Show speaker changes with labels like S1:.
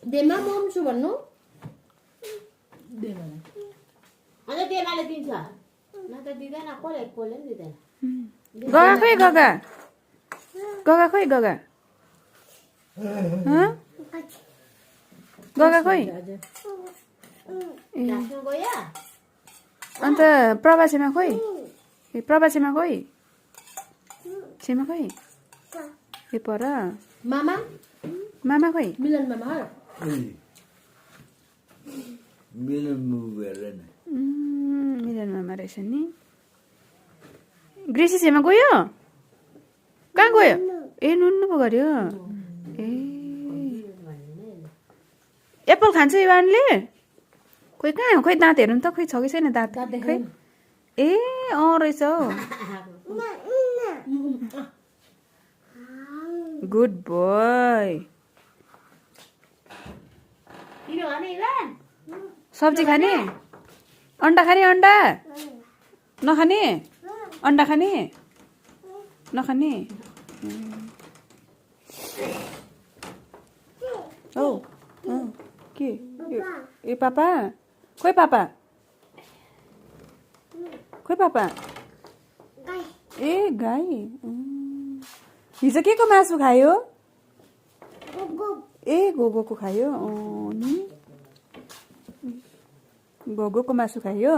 S1: देमा मम छु भन्नु
S2: देमा
S3: अनि देमाले दिन्छ न त दिदैन कसले पनि दिदैन
S4: गगा खोइ गगा गगा खोइ गगा हँ गगा खोइ
S3: नाच्नु गयो
S4: अन्त प्रभा छेमा खोइ प्रभा छेमा खोइ छेमा खोइ ए पर
S1: मामा
S4: मामा खोइ
S1: मिलन मामा
S2: मिलन मुभी हेरेन
S4: मिलन मामा रहेछ नि ग्रेसी छेमा गयो कहाँ गयो ए नुन्नु पो गर्यो ए एप्पल खान्छ इवानले खोइ कहाँ खोइ दाँत हेर्नु त खोइ छ कि छैन दाँत खोइ ए रहेछ हौ गुड बोय
S3: किन भने इवान
S4: सब्जी खाने अन्डा खाने अन्डा नखाने अन्डा खाने नखाने औ के ए पापा खोइ पापा खोइ पापा ए गाई हिजो के को मासु खायो ए गोगोको खायो नि गोगोको मासु खायो